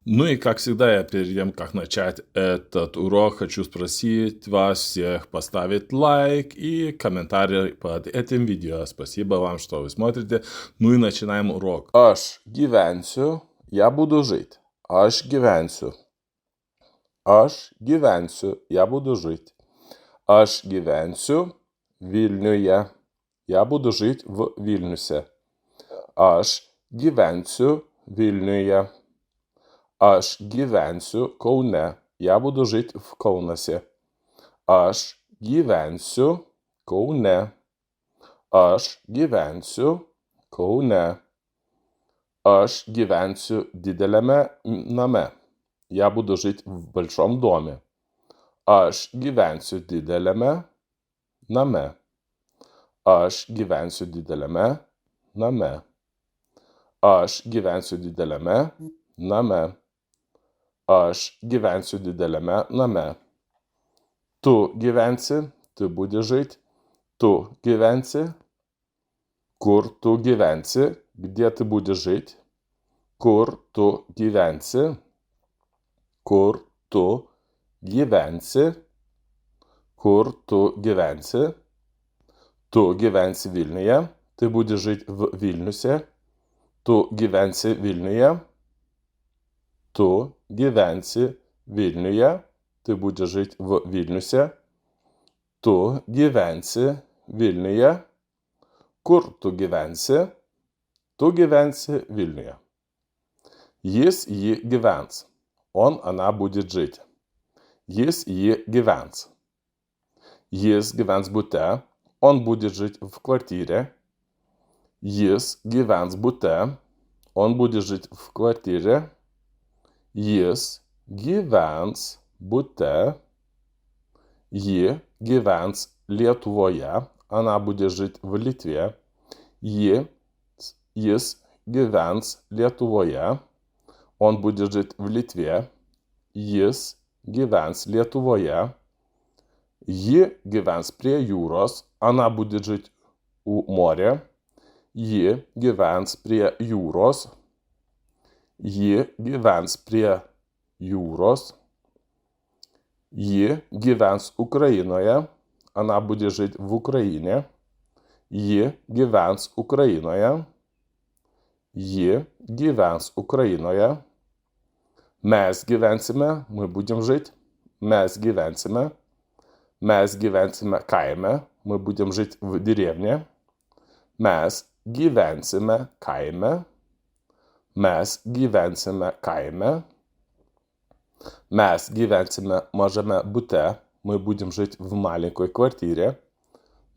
Ну и, как всегда, я перед тем, как начать этот урок, хочу спросить вас всех поставить лайк и комментарий под этим видео. Спасибо вам, что вы смотрите. Ну и начинаем урок. Aš gyvensiu, я буду жить. Aš gyvensiu. Aš gyvensiu, я буду жить. Aš gyvensiu Vilniuje. Я буду жить в Вильнюсе. Aš gyvensiu Vilniuje. Aš gyvensiu Kaune. Я буду жить в Kaunaсе. Aš gyvensiu Kaune. Aš gyvensiu Kaune. Aš gyvensiu dideliame name. Я буду жить в большом доме. Aš gyvensiu dideliame name. Aš gyvensiu dideliame name. Aš gyvensiu dideliame name. Aš gyvensiu dideliame name. Tu gyvensi, tu будешь жить. Tu gyvensi. Kur tu gyvensi, где ты будешь жить. Kur tu gyvensi. Kur tu gyvensi. Kur tu gyvensi. Tu gyvensi Vilniuje. Ты будешь жить в Вильнюсе. Tu gyvensi Vilniuje. Tu gyvensi Vilniuje. Ты будешь жить в Вильнюсе. Tu gyvensi Vilniuje. Kur tu gyvensi? Tu gyvensi Vilniuje. Jis jį gyvens. Она будет жить. Jis jį gyvens. Jis gyvens bute. Он будет жить в квартире. Jis gyvens bute. Он будет жить в квартире. Jis gyvens bute. Ji gyvens Lietuvoje. Она будет жить в Литве. Jis gyvens Lietuvoje. Он будет жить в Литве. Jis gyvens Lietuvoje. Ji gyvens prie jūros. Она будет жить у моря. Ji gyvens prie jūros. Ji gyvens prie jūros. Ji gyvens Ukrainoje. Она будет жить в Украине. Ji gyvens Ukrainoje. Ji gyvens Ukrainoje. Mes gyvensime, мы будем жить. Mes gyvensime. Mes gyvensime kaime, мы будем жить в деревне. Mes gyvensime kaime. Mes gyvensime kaime. Mes gyvensime mažame bute, мы будем жить в маленькой квартире.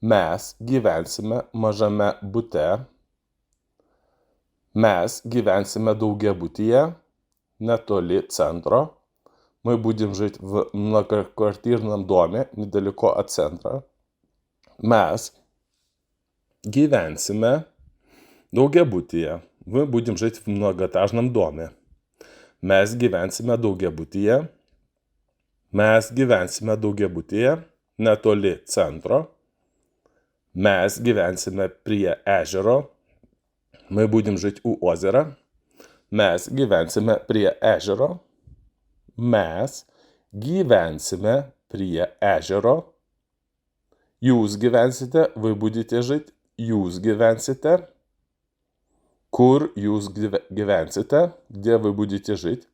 Mes gyvensime mažame bute. Mes gyvensime daugiabutyje, netoli центра. Мы будем жить в многоквартирном доме, недалеко от центра. Mes gyvensime daugiabutyje. Мы будем жить в многоэтажном доме. Mes gyvensime daugiabutyje. Mes gyvensime daugiabutyje, netoli centro. Mes gyvensime prie ežero. Мы будем жить у озера. Mes gyvensime prie ežero. Mes gyvensime prie ežero. Jūs gyvensite, вы будете жить. Jūs gyvensite. Kur jūs gyvensite, где вы будете жить.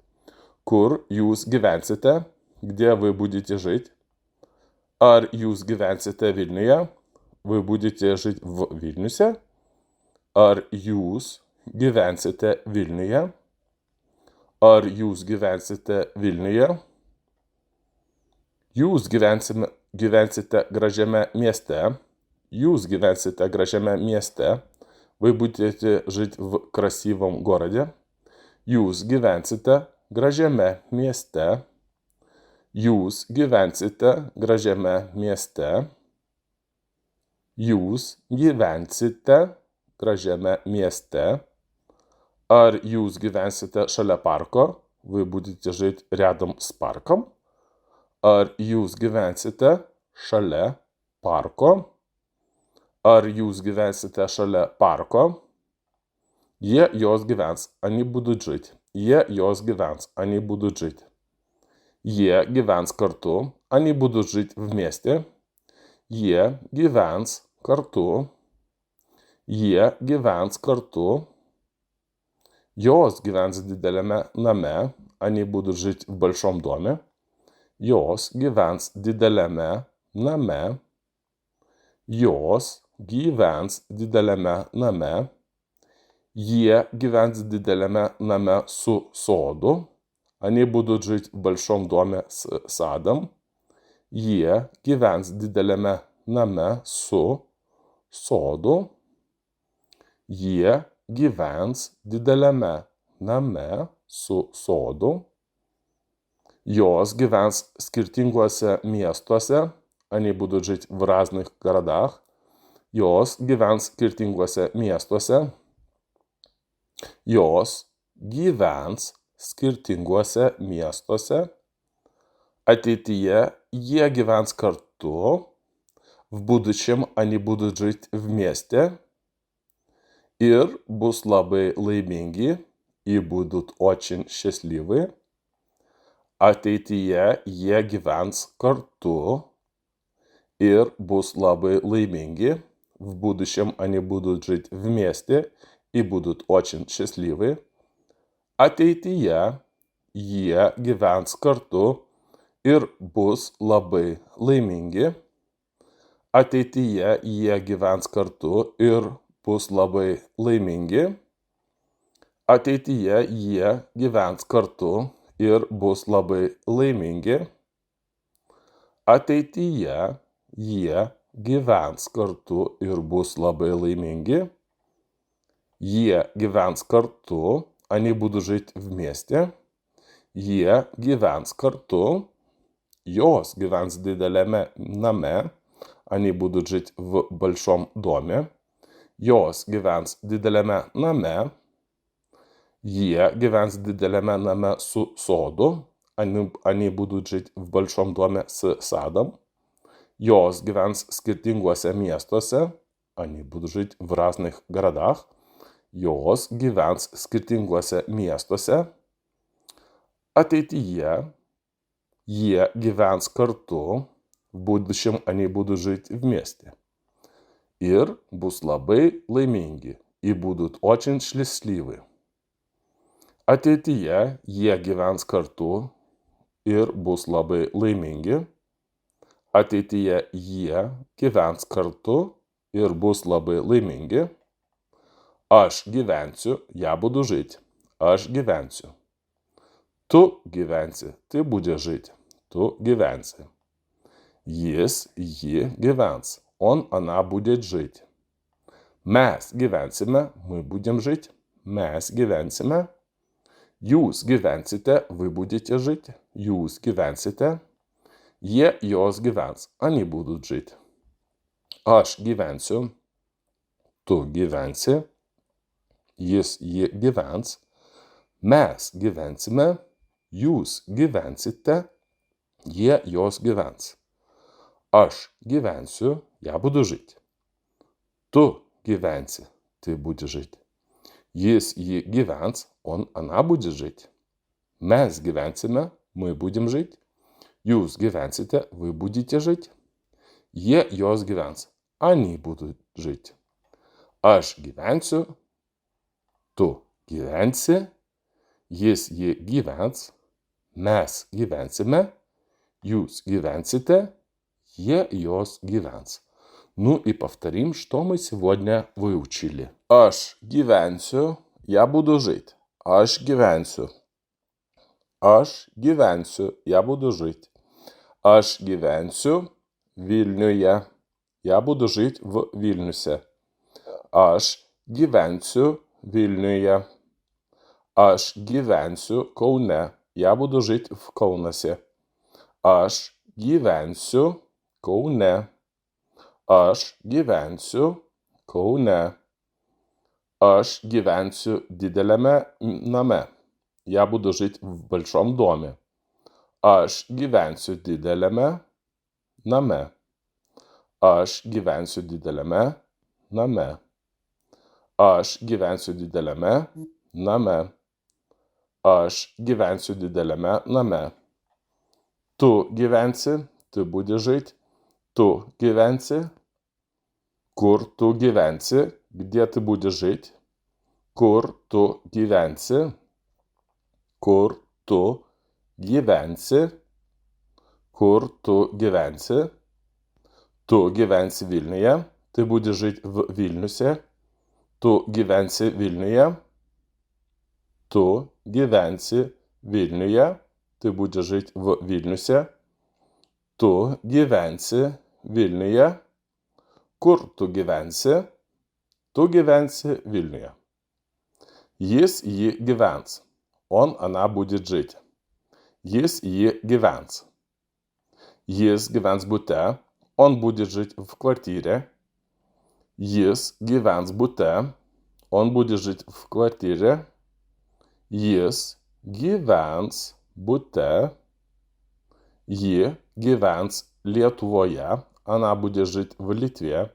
Kur jūs gyvensite, где вы будете жить. Ar jūs gyvensite Vilniuje, вы будете жить в Вильнюсе. Ar jūs gyvensite Vilniuje. Ar jūs gyvensite Vilniuje. Jūs gyvensite gražiame mieste. Jūs gyvensite gražiame mieste. Вы будете жить в красивом городе. Jūs gyvensite gražiame mieste. Jūs gyvensite gražiame mieste. Jūs gyvensite gražiame mieste. Ar jūs gyvensite šalia parko? Вы будете жить рядом с парком. Ar jūs gyvensite šalia parko? Ar jūs gyvensite šalia parko? Jos gyvens, они будут жить. Jos gyvens, они будут жить. Gyvens kartu, они будут жить вместе. Gyvens kartu. Gyvens kartu. Jos gyvens dideliame name, они будут жить в большом доме. Jos gyvens dideliame name. Jos gyvens dideliame name. Jie gyvens dideliame name su sodu. Они будут жить в большом доме с садом. Jie gyvens dideliame name su sodu. Jie gyvens dideliame name su sodu. Jos gyvens skirtinguose miestuose. Они будут жить в разных городах. Jos gyvens skirtinguose miestuose. Jos gyvens skirtinguose miestuose. Ateityje jie gyvens kartu. В будущем они будут жить вместе. Ir bus labai laimingi. И будут очень счастливы. Ateityje jie gyvens kartu. Ir bus labai laimingi. В будущем они будут жить вместе. И будут очень счастливы. Ateityje jie gyvens kartu ir bus labai laimingi. Ateityje jie gyvens kartu ir bus labai laimingi. Ateityje jie gyvens kartu ir bus labai laimingi. Ateityje jie gyvens kartu ir bus labai laimingi. Jie gyvens kartu, они будут жить вместе. Jie gyvens kartu, jos gyvens dideliame name, они будут жить в большом доме. Jos gyvens dideliame name, jie gyvens dideliame name su sodu, они будут жить в большом доме с садом. Jos gyvens skirtinguose miestuose, они будут жить в разных городах. Jos gyvens skirtinguose miestuose. Ateityje jie gyvens kartu. В будущем они будут жить вместе. Ir bus labai laimingi. И будут очень счастливы. Ateityje jie gyvens kartu. Ir bus labai laimingi. Ateityje jie gyvens kartu. Ir bus labai laimingi. Aš gyvensiu, я буду жить. Aš gyvensiu. Tu gyvensi, ты будешь жить. Tu gyvensi. Jis, ji gyvens. Он, она будет жить. Mes gyvensime, мы будем жить. Mes gyvensime. Jūs gyvensite, вы будете жить. Jūs gyvensite. Jie, jos gyvens. Они будут жить. Aš gyvensiu. Tu gyvensi. Jis, ji gyvens. Mes gyvensime. Jūs gyvensite. Jie, jos gyvens. Aš gyvensiu, я буду жить. Tu gyvensi, ты будешь жить. Jis, ji gyvens, он, она будет жить. Mes gyvensime, мы будем жить. Jūs gyvensite, вы будете жить. Jie, jos gyvens, они будут жить. Aš gyvensiu, tu gyvensi, jis, ji gyvens, mes gyvensime, jūs gyвенсите, jie, jos gyvens. Ну и повторим, что мы сегодня выучили. Aš gyvensiu, я буду жить. Aš gyvensiu. Aš gyvensiu, я буду жить. Aš gyvensiu Vilniuje. Я буду жить в Вильнюсе. Aš gyvensiu Vilniuje. Aš gyvensiu Kaune. Я буду жить в Kaunaсе. Aš gyvensiu Kaune. Aš gyvensiu Kaune. Aš gyvensiu dideliame name. Я буду жить в большом доме. Aš gyvensiu dideliame name. Aš gyvensiu dideliame name. Aš gyvensiu dideliame name. Aš gyvensiu dideliame name. Tu gyvensi, ты будешь жить. Tu gyvensi. Kur tu gyvensi, где ты будешь жить. Kur tu gyvensi. Kur tu gyvensi. Kur tu gyvensi. Tu gyvensi Vilniuje, ты будешь жить в Вильнюсе. Tu gyvensi Vilniuje. Tu gyvensi Vilniuje, ты будешь жить в Вильнюсе. Tu gyvensi Vilniuje. Kur tu gyvensi? Tu gyvensi Vilniuje. Jis jį gyvens. Он, она будет жить. Jis jį gyvens. Jis gyvens bute. Он будет жить в квартире. Jis gyvens bute. Он будет жить в квартире. Jis gyvens bute. Ji gyvens Lietuvoje. Она будет жить в Литве.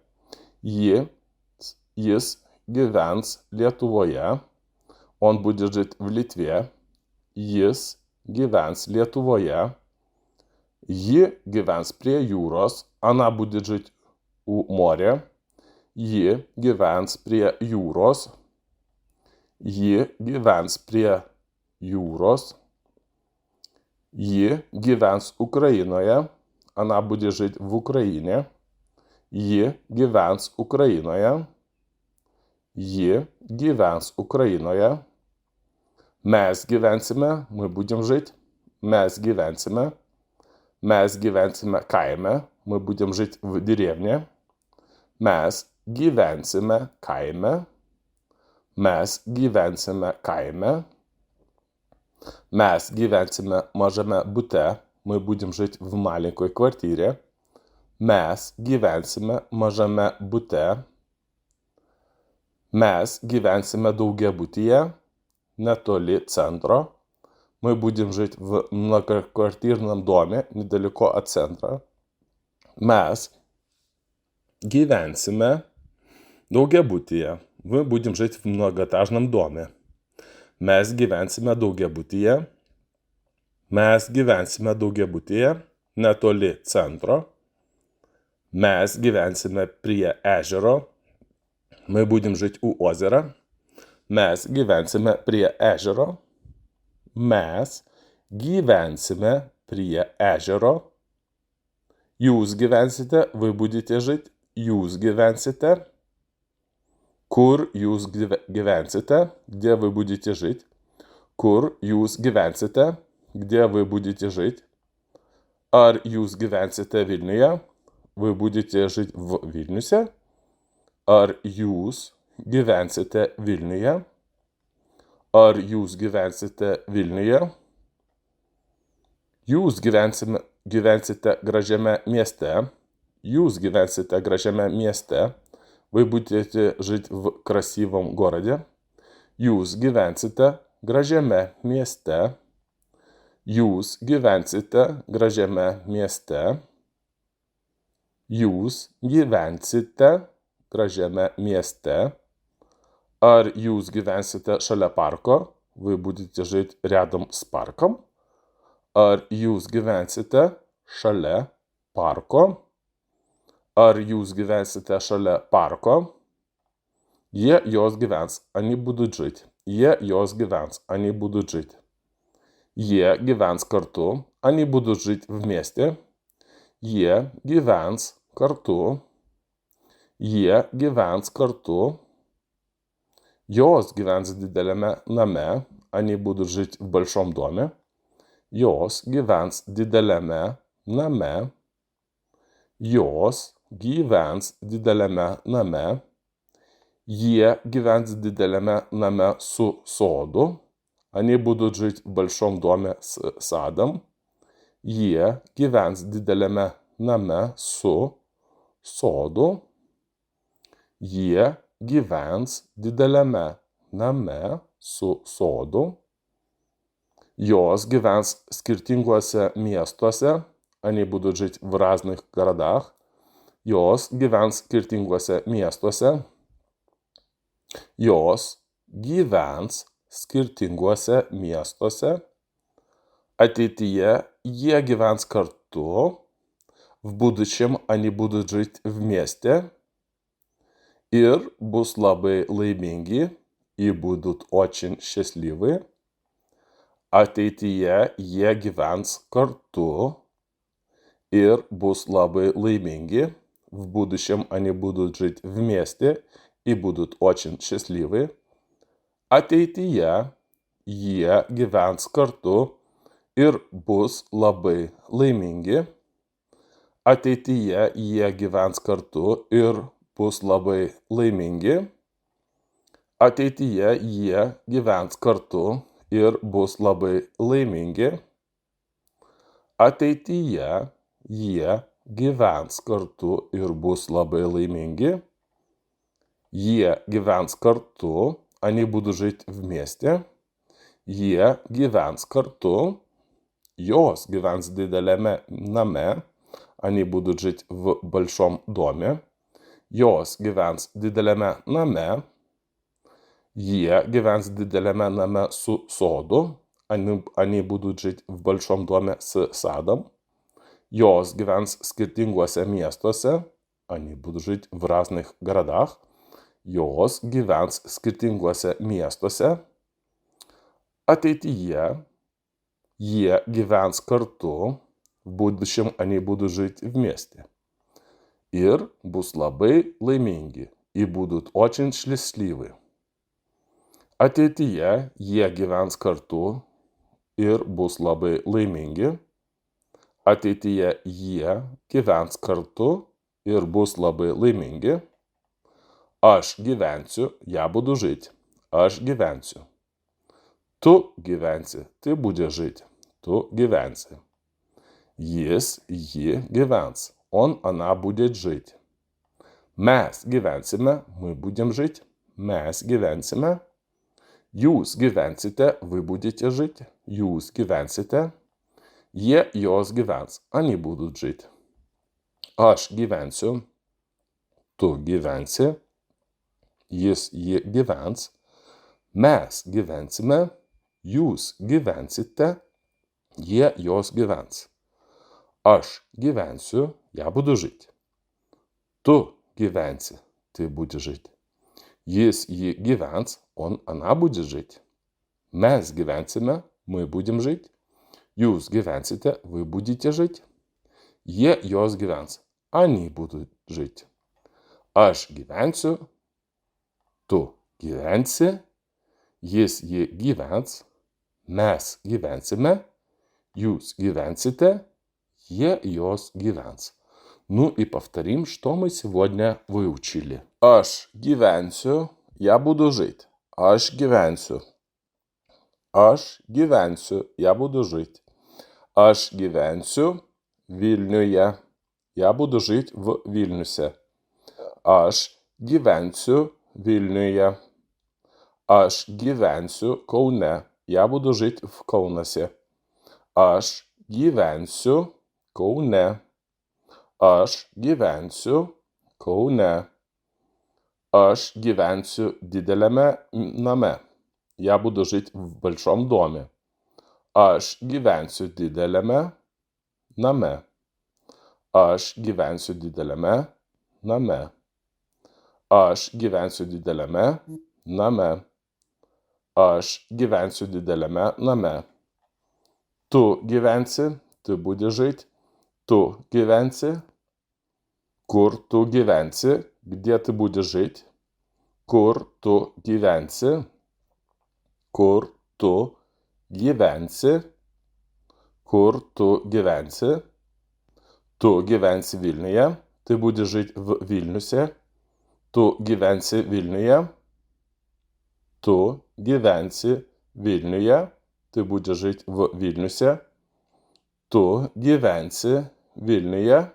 Jis gyvens Lietuvoje. Он будет жить в Литве. Jis gyvens Lietuvoje. Ji gyvens prie jūros. Она будет жить у моря. Ji gyvens prie jūros. Ji gyvens prie jūros. Ji gyvens Ukrainoje. Она будет жить в Украине. Ji gyvens Ukrainoje. Ji gyvens Ukrainoje. Mes gyvensime, мы будем жить. Mes gyvensime. Mes gyvensime kaime, мы будем жить в деревне. Mes gyvensime kaime. Mes gyvensime kaime. Mes gyvensime mažame bute, мы будем жить в маленькой квартире. Mes gyvensime mažame bute. Mes gyvensime daugiabutyje, netoli центра. Мы будем жить в многоквартирном доме, недалеко от центра. Mes gyvensime daugiabutyje. Мы будем жить в многоэтажном доме. Mes gyvensime daugiabutyje. Mes gyvensime daugiabutyje, netoli centro. Mes gyvensime prie ežero. Мы будем жить у озера. Mes gyvensime prie ežero. Mes gyvensime prie ežero. Jūs gyvensite, вы будете жить. Jūs gyvensite. Kur jūs gyvensite, где вы будете жить. Kur jūs gyvensite, где вы будете жить. Ar jūs gyvensite Vilniuje, вы будете жить в Вильнюсе. Ar jūs gyvensite Vilniuje. Ar jūs gyvensite Vilniuje. Jūs gyvensite gražiame mieste. Jūs gyvensite gražiame mieste. Вы будете жить в красивом городе. Jūs gyvensite gražiame mieste. Jūs gyvensite gražiame mieste. Jūs gyvensite gražiame mieste. Ar jūs gyvensite šalia parko? Вы будете жить рядом с парком. Ar jūs gyvensite šalia parko? Ar jūs gyvensite шаля парко? Jie jos gyvens, они будут жить. Jie jos gyvens, они будут жить. Jie gyvens kartu, они будут жить вместе. Jie gyvens kartu. Jie gyvens kartu. Jos gyvens dideliame name, они будут жить в большом доме. Jos gyvens dideliame name. Jos gyvens dideliame name. Jie gyvens dideliame name su sodu. Они будут жить в большом доме с садом. Jie gyvens dideliame name su sodu. Jie gyvens dideliame name su sodu. Jos gyvens skirtinguose miestuose. Они будут жить в разных городах. Jos gyvens skirtinguose miestuose. Jos gyvens skirtinguose miestuose. Ateityje jie gyvens kartu. В будущем они будут жить вместе. Ir bus labai laimingi. И будут очень счастливы. Ateityje jie gyvens kartu. Ir bus labai laiminги. В будущем они будут жить вместе. И будут очень счастливы. Ateityje jie gyvens kartu. Ir bus labai laimingi. Ateityje jie gyvens kartu ir bus labai laimingi. Ateityje jie gyvens kartu ir bus labai laimingi. Ateityje jie gyvens kartu ir bus labai laiminги. Jie gyvens kartu, они будут жить вместе. Jie gyvens kartu, jos gyvens dideliame name. Они будут жить в большом доме. Jos gyvens dideliame name. Jie gyvens dideliame name su sodu. Они будут жить в большом доме с садом. Jos gyvens skirtinguose miestuose. Они будут жить в разных городах. Jos gyvens skirtinguose miestuose. Ateityje jie gyvens kartu. В будущем они будут жить вместе. Ir bus labai laimingi. И будут очень счастливы. Ateityje jie gyvens kartu. Ir bus labai laimingi. Ateityje jie gyvens kartu. Ir bus labai laimingi. Aš gyvensiu, я буду жить. Aš gyvensiu. Tu gyvensi, ты будешь жить. Tu gyvensi. Jis, ji gyvens. Он, она будет жить. Mes gyvensime, мы будем жить. Mes gyvensime. Jūs gyvensite, вы будете жить. Jūs gyvensite. Jie, jos gyvens. Они будут жить. Aš gyvensiu. Tu gyvensi. Jis, ji gyvens. Mes gyvensime. Jūs gyvensite. Jie, jos gyvens. Aš gyvensiu, я буду жить. Tu gyvensi, ты будешь жить. Jis, ji gyvens, он, она будет жить. Mes gyvensime, мы будем жить. Jūs gyvensite, вы будете жить. Jie, jos gyvens, они будут жить. Aš gyvensiu, tu gyvensi. Jis, ji gyvens. Mes gyvensime. Jūs gyвенсите. Jie, jos gyvens. Ну и повторим, что мы сегодня выучили. Aš gyvensiu, я буду жить. Aš gyvensiu. Aš gyvensiu, я буду жить. Aš gyvensiu Vilniuje. Я буду жить в Вильнюсе. Aš gyvensiu Vilniuje. Aš gyvensiu Kaune. Я буду жить в Kaunaсе. Aš gyvensiu Kaune. Aš gyvensiu Kaune. Aš gyvensiu dideliame name. Я буду жить в большом доме. Aš gyvensiu dideliame name. Aš gyvensiu dideliame name. Aš gyvensiu dideliame name. Aš gyvensiu dideliame name. Tu gyvensi, ты будешь жить. Tu gyvensi. Kur tu gyvensi, где ты будешь жить. Kur tu gyvensi. Kur tu gyvensi. Kur tu gyvensi. Tu gyvensi Vilniuje. Ты будешь жить в Вильнюсе. Tu gyvensi Vilniuje. Tu gyvensi Vilniuje. Ты будешь жить в Вильнюсе. Tu gyvensi Vilniuje.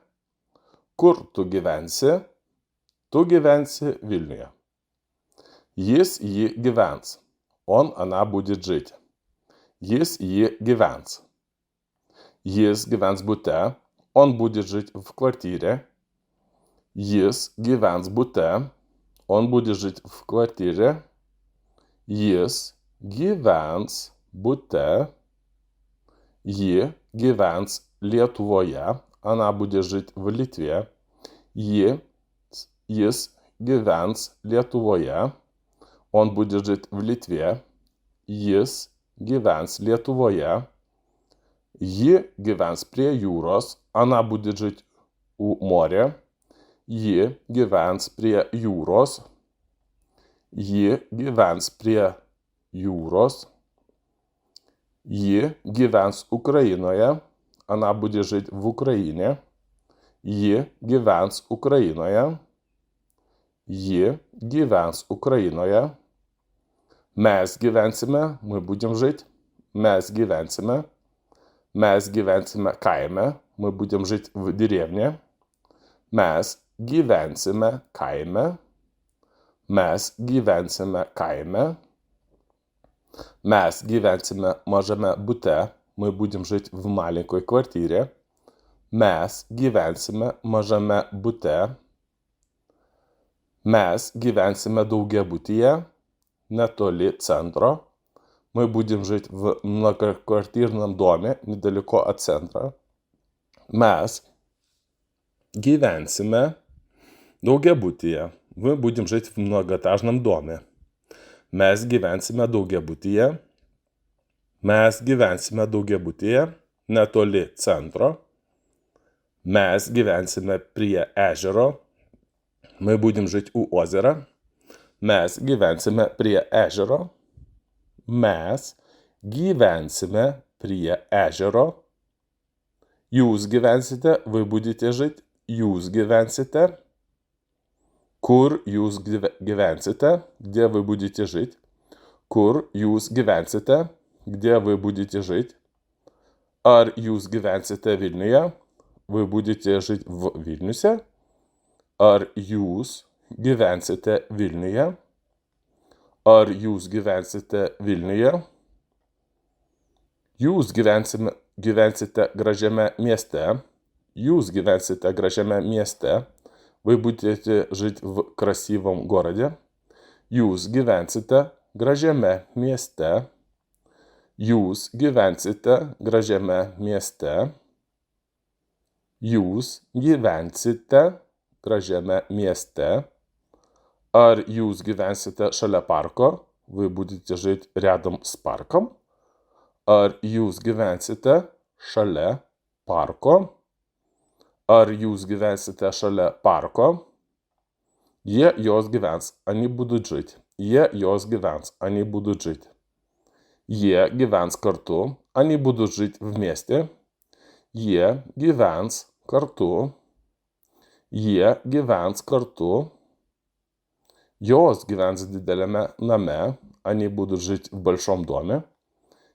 Kur tu gyvensi? Tu gyvensi Vilniuje. Jis, ji gyvens. Он, она будет жить. Jis, ji gyvens. Jis gyvens bute. Он будет жить в квартире. Jis gyvens bute. Он буде жити в квартирі. Jis gyvens bute. Ji gyvens Lietuvoje. Она будет жить в Литве. Jis gyvens Lietuvoje. Он будет жить в Литве. Jis gyvens Lietuvoje. Ji gyvens prie jūros. Она будет жить у моря. Ji gyvens prie jūros. Ji gyvens prie jūros. Ji gyvens Ukrainoje. Она будет жить в Украине. Ji gyvens Ukrainoje. Ji gyvens Ukrainoje. Mes gyvensime, мы будем жить. Mes gyvensime. Mes gyvensime kaime, мы будем жить в деревне. Mes gyvensime kaime. Mes gyvensime kaime. Mes gyvensime mažame bute, мы будем жить в маленькой квартире. Mes gyvensime mažame bute. Mes gyvensime daugiabutyje, netoli центра. Мы будем жить в многоквартирном доме, недалеко от центра. Mes gyvensime daugiabutyje. Мы будем жить в многоэтажном доме. Mes gyvensime daugiabutyje. Mes gyvensime daugiabutyje, netoli centro. Mes gyvensime prie ežero. Мы будем жить у озера. Mes gyvensime prie ežero. Mes gyvensime prie ežero. Jūs gyvensite, вы будете жить. Jūs gyvensite. Kur jūs gyvensite, где вы будете жить. Kur jūs gyvensite, где вы будете жить. Ar jūs gyvensite Vilniuje, вы будете жить в Vilniuse. Ar jūs gyvensite Vilniuje. Ar jūs gyvensite Vilniuje. Jūs gyvensite gražiame mieste. Jūs gyvensite gražiame mieste. Вы будете жить в красивом городе. Jūs gyvensite gražiame mieste. Jūs gyvensite gražiame mieste. Jūs gyvensite gražiame mieste. Ar jūs gyvensite šalia парка? Вы будете жить рядом с парком. Ar jūs gyvensite šalia парка? Ar jūs gyvensite šalia парка? Jos gyvens, они будут жить. Jos gyvens, они будут жить. Gyvens kartu, они будут жить вместе. Gyvens kartu. Gyvens kartu. Jos gyvens dideliame name, они будут жить в большом доме.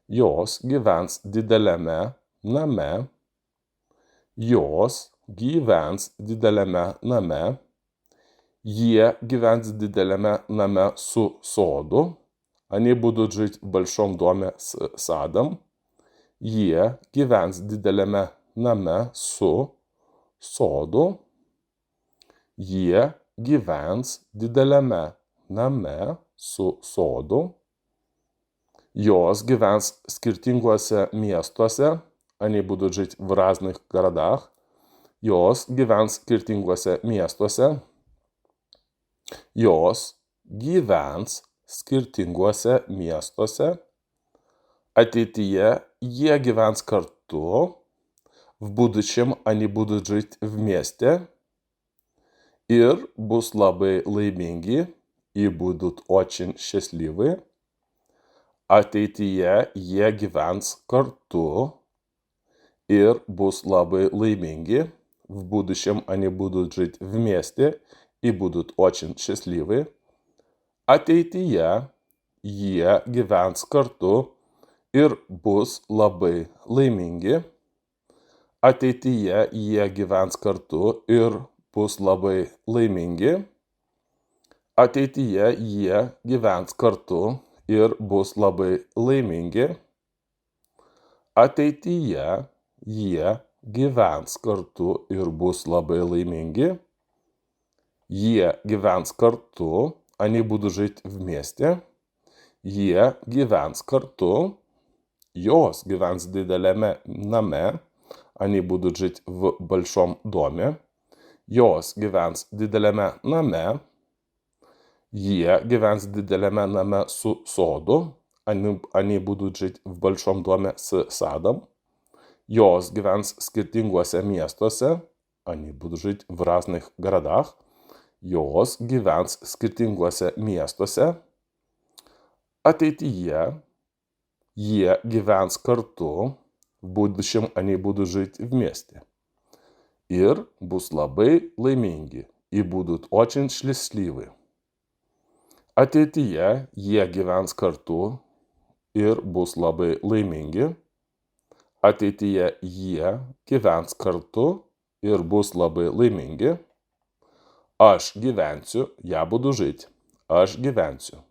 Jos gyvens dideliame name. Jos gyvens dideliame name. Jie gyvens dideliame name su sodu. Они будут жить в большом доме с садом. Jie gyvens dideliame name su sodu. Jie gyvens dideliame name su sodu. Jos gyvens skirtinguose miestuose. Они будут жить в разных городах. Jos gyvens skirtinguose miestuose. Jos gyvens skirtinguose miestuose. Ateityje jie gyvens kartu. В будущем они будут жить вместе. Ir bus labai laimingi. И будут очень счастливы. Ateityje jie gyvens kartu. Ir bus labai laimingi. В будущем они будут жить вместе и будут очень счастливы. Ateityje jie gyvens kartu ir bus labai laimingi. Ateityje jie gyvens kartu ir bus labai laimingi. Ateityje jie gyvens kartu ir bus labai laimingi. Ateityje jie gyvens kartu ir bus labai laimingi. Jie gyvens kartu, они будут жить вместе. Jie gyvens kartu, jos gyvens dideliame name, они будут жить в большом доме. Jos gyvens dideliame name, jie gyvens dideliame name su sodu, они будут жить в большом доме с садом. Jos gyvens skirtinguose miestuose, они будут жить в разных городах. Jos gyvens skirtinguose miestuose. Ateityje jie gyvens kartu, в будущем они будут жить вместе. Ir bus labai laimingi, и будут очень счастливы. Ateityje jie gyvens kartu ir bus labai laimingi. Ateityje jie gyvens kartu ir bus labai laimingi. Aš gyvensiu, я буду жить. Aš gyvensiu.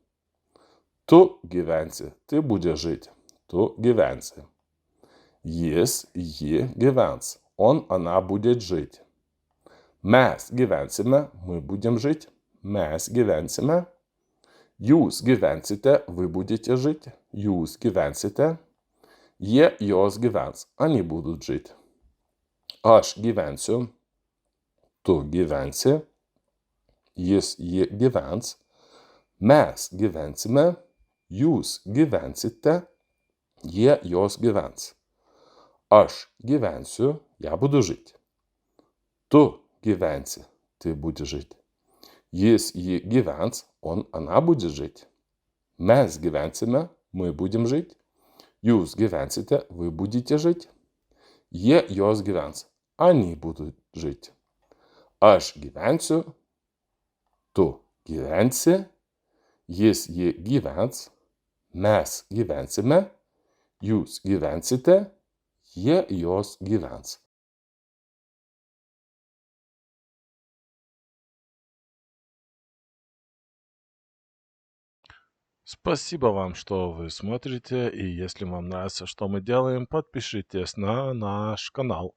Tu gyvensi, ты будешь жить. Tu gyvensi. Jis, ji gyvens. Он, она будет жить. Mes gyvensime, мы будем жить. Mes gyvensime. Jūs gyvensite, вы будете жить. Jūs gyvensite. Jie, jos gyvens. Они будут жить. Aš gyvensiu. Tu gyvensi. Jis, ji gyvens. Mes gyvensime. Jūs gyvensite. Jie, jos gyvens. Aš gyvensiu, я буду жить. Tu gyvensi, ты будешь жить. Jis, ji gyvens, он, она будет жить. Mes gyvensime, мы будем жить. Jūs gyvensite, вы будете жить. Jie, jos gyvens, они будут жить. Aš gyvensiu, tu gyvensi, jis, ji gyvens, mes gyvensime, jūs gyvensite, jie, jos gyvens. Спасибо вам, что вы смотрите, и если вам нравится, что мы делаем, подпишитесь на наш канал.